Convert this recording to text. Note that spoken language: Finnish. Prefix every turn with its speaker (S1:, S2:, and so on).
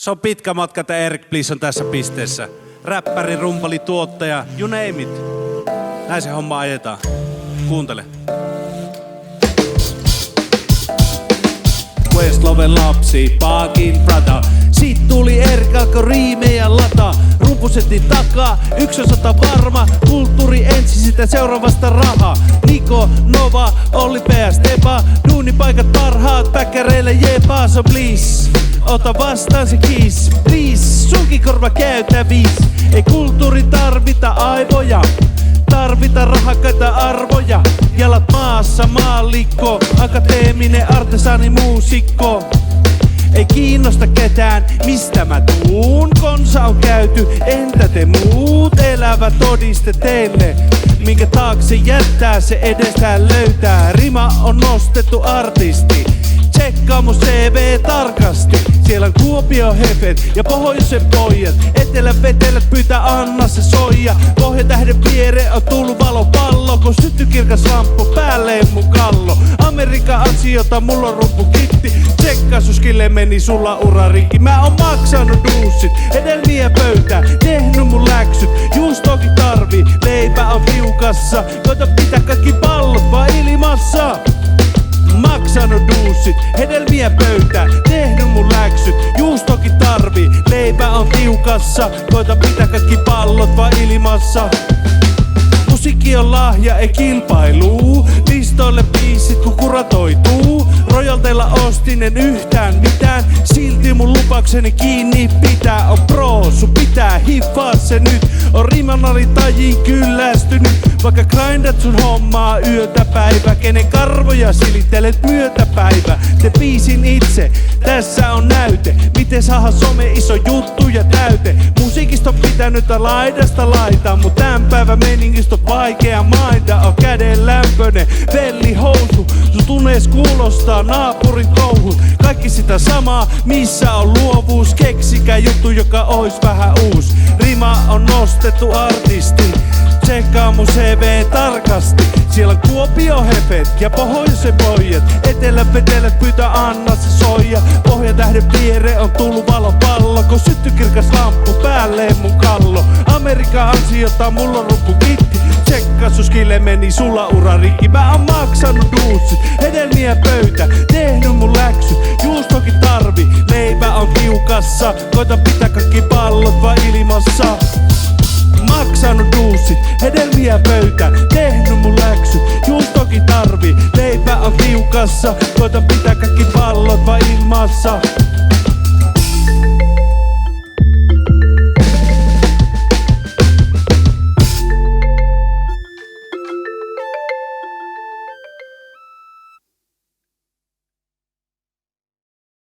S1: Se on pitkä matka, että Erik Bliss on tässä pisteessä. Räppäri, rumpali, tuottaja, you name it. Näin se homma ajetaan. Kuuntele. Westloven lapsi, Paakin brada. Siit tuli Erik, alkoi riimejä lata. Rumpusetin takaa, 100 varma. Kulttuuri ensi, sitä seuraavasta rahaa. Niko, Nova, Olli PS, Tepa. Duunipaikat parhaat, päkkäreille jeepaa. So please, ota vastaan se kiss. Please, sunkin korva käytävis. Ei kulttuuri tarvita aivoja. Tarvita rahakkaita arvoja. Jalat maassa, maallikko. Akateeminen artesani muusikko. Ei kiinnosta ketään, mistä mä tuun. Konsa on käyty, entä te muut? Elävä todiste teille, minkä taakse jättää se edestään löytää. Rima on nostettu artisti. Tsekkaa mun CV tarkasti. Siellä on Kuopio hefet ja pohjoisen pojat. Etelän vetelät pyytää anna se soija. Pohjatähden viere on tullut valopallo. Kun sytty kirkas lamppu päälleen mun kallo. Amerikan asioita mulla on rumpukitti. Tsekkaa suskille meni sulla ura rikki. Mä oon maksanut duussit, hedelmiä pöytään. Tehnyt mun läksyt, juustoakin tarvii. Leipä on tiukassa, koita pitää kaikki pallot vaan ilmassa. Maksanut duussit, hedelmiä pöytään, tehnyt mun läksyt, juustokin tarvii, leipä on tiukassa, koita pitää kaikki pallot vaan ilmassa. Musiikki on lahja, ei kilpailuu, listoille biisit kun kuratoituu. Rojalteilla ostin en yhtään mitään, silti mun lupakseni kiinni pitää. On pro, sun pitää hiffaa se nyt, on rimanalitajiin kyllästynyt. Vaikka grindat sun hommaa yötä päivä, kenen karvoja silittelet myötäpäivä. Te biisin itse, tässä on näyte, miten saada some iso juttu ja täyte. Musiikista on pitänyt laidasta laitaan, mut tän päivän meningistä on vaikea mainita. On käden lämpönen vellihousu, sun tunees kuulostaa naapurin touhun. Kaikki sitä samaa, missä on luovuus, keksikää juttu joka ois vähän uus. Rima on nostettu artisti. Tsekkaa mun CV tarkasti. Siellä on Kuopio hefet ja pohjoisen pojat. Etelän vetelät pyytää anna se soija. Pohjatähden viere on tullut valopallo. Kun sytty kirkas lamppu päälleen mun kallo. Amerikan ansiota mulla on rumpukitti. Tsekkaa suskille meni sulla ura rikki. Mä oon maksanut duussit, hedelmiä pöytä. Tehnyt mun läksyt, juustokin tarvii. Leipä on tiukassa, koita pitää kaikki pallot vaan ilmassa. Maksanut duussit, hedelmiä pöytään, tehnyt mun läksyt, juustokin tarvii. Leipä on tiukassa, koita pitää kaikki pallot vaan ilmassa.